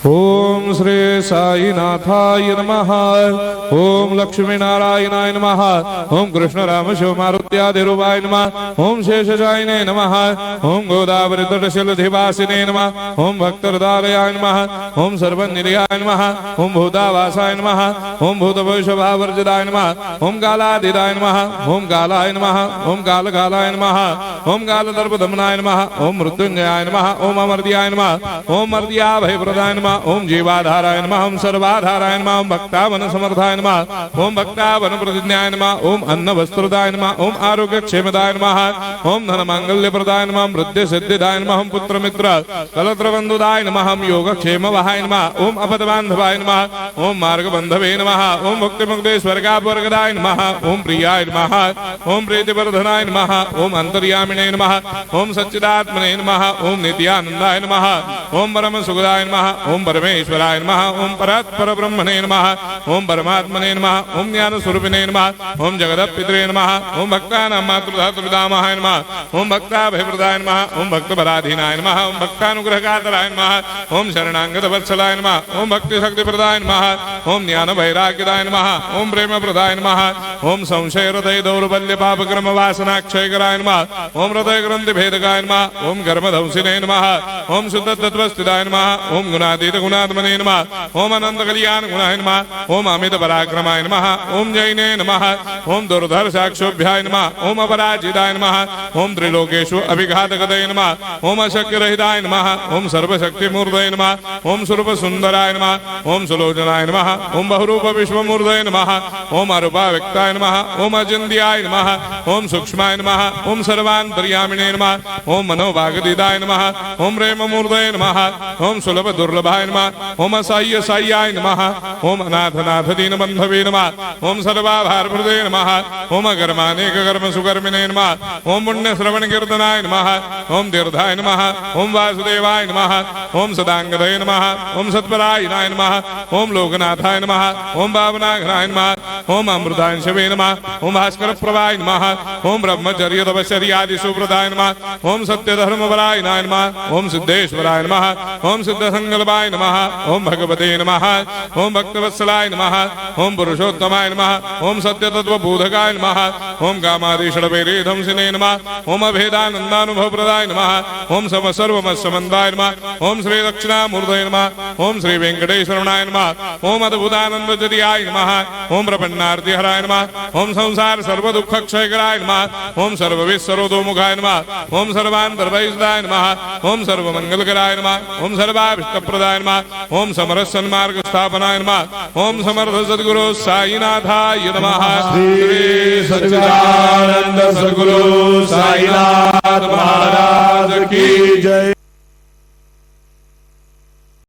ओम श्री साईनाथाय नमः। ओम लक्ष्मी नारायणाय नमः। ओम कृष्ण राम शिव मारुत्यादिरूपाय नमः। ओम शेषशायिने नमः। ओम गोदावरी तटशिलधिवासिने नमः। ओम भक्तहृदयाय नमः। ओम सर्वनिलयाय नमः। ओम भूतावासाय नमः। ओम भूतभविष्यभावर्जिताय नमः। ओम कालातीताय नमः। ओम कालाय नमः। ओम कालकालाय नमः। ओम कालदर्पदमनाय नमः। ओम मृत्युंजयाय नमः। ओम अमर्त्याय नमः। ओम मर्त्याभयप्रदाय नमः। ओम जीवाधाराय नमः। ओम सर्वाधाराय नमः। ओम भक्तावन समर्थाय नमः। ओम भक्तावन प्रतिज्ञाय नमः। ओम अन्न वस्त्रदाय नमः। ओम आरोग्य क्षेमदाय नमः। ओम धन मांगल्य प्रदाय नमः। वृद्धि सिद्धिदाय नमः। ओम पुत्र मित्र कलत्र बंधुदाय नमः। ओम योग क्षेम वहाय नमः। ओम अपद बांधवाय नमः। ओम मार्ग बंधवे नमः। ओम मुक्ति मुक्ति स्वर्गापवर्गदाय नमः। ओम प्रियाय नमः। ओम प्रीतिवर्धनाय नमः। ओम अंतर्यामिने नमः। ओम सच्चिदात्मने नमः। ओम नित्यानंदाय नमः। ओम परम सुखदाय नमः। ओम परमेश्वराय नमः। ओम परात्पर ब्रह्मणे नमः। ओम परमात्मने नमः। ओम ज्ञान स्वरूपिणे नमः। ओम जगदपितरे नमः। ओम भक्तानां मातृधातुर्पितामहाय नमः। ओम भक्ताभयप्रदाय नमः। ओम भक्तपराधीनाय नमः। ओम भक्तानुग्रहकातराय नमः। ओम शरणागतवत्सलाय नमः। ओम भक्तिशक्तिप्रदाय नमः। ओम ज्ञान वैराग्यदाय नमः। ओम प्रेमप्रदाय नमः। ओम संशय हृदय दौर्बल्य पापक्रम वासनाक्षयकराय नमः। ओम हृदय ग्रंथि भेदकाय नमः। ओम कर्मधंसिने नमः। ओम शुद्ध तत्वस्थिताय नमः। ओम गुणातीत गुणात्मने नमः। ओम अनंत कल्याण गुणाय नमः। ओम अमित पराक्रमाय नमः। ओम जैने नमः। ओम दुर्धर साक्षोभ्याय नमः। ओम अपराजिताय नमः। ओम त्रिलोकेषु अभिघातगतये नमः। ओम अशक्य रहिताय नमः। ओम सर्वशक्ति मूर्तये नमः। ओम स्वरूप सुंदराय नमः। ओम सुलोचनाय नमः। ओम बहुरूप विश्वमूर्तये नमः। ओम अरूपा व्यक्ताय नमः। ओम अचिन्त्याय नमः। ओम सूक्ष्माय नमः। ओम सर्वान्तर्यामिणे नमः। ओम मनोभागदिदाय नमः। ओम प्रेम मूर्तये नमः। ओम सुलभ दुर्लभाय नमः। ओम असह्य साह्याय नमः। ओम अनाथनाथ दीन बंधवे नमः। ओम सर्वाभार प्रदे नमः। ओम अकर्मानेक कर्म सुकर्मिणे नमः। ओम पुण्य श्रवण कीर्तनाय नमः। ओम तीर्थाय नमः। ओम वासुदेवाय नमः। ओम सदांगदये नमः। ओम सत्परायणाय नमः। ओम लोकनाथाय नमः। ओम भावनाघनाय नमः। ओम अमृतांशवे नमः। ओम भास्कर प्रभाय नमः। ओम ब्रह्मचर्य तपश्चर्यादि सुप्रदाय नमः। ओम सत्य धर्मपरायणाय नमः। ओम सिद्धेश्वराय नमः। ओम सिद्ध संकल्पाय नमः। ओम भगवते नमः। ओम भक्तवत्सलाय नमः। ओम पुरुषोत्तमाय नमः। ओम सत्य तत्व बोधकाय नमः। ओम कामादिषडवेरे धंसिने नमः। ओम अभेदानंदानुभव प्रदाय नमः। ओम सम सर्वमस्समन्दाय नमः। ओम श्री दक्षिणामूर्तये नमः। ओम श्री वेंकटेश्वरनाय नमः। ओम अद्भुतानंदजरियाय नमः। ओम प्रपन्नार्तिहराय नमः। ओम संसार सर्व दुख क्षयकराय नमः। ओम सर्वविश्वरोधोमुखाय नमः। ओम सर्वान्तर्भयदाय नमः। ओम सर्वमंगलकराय नमः। ओम सर्वाभिष्टप्रदाय नमः। ओम समरस सन्मार्ग स्थापनाय नमः। ओम समर्थ सद्गुरु साईनाथाय नमः। श्री सच्चिदानंद सद्गुरु साईनाथ महाराज की जय।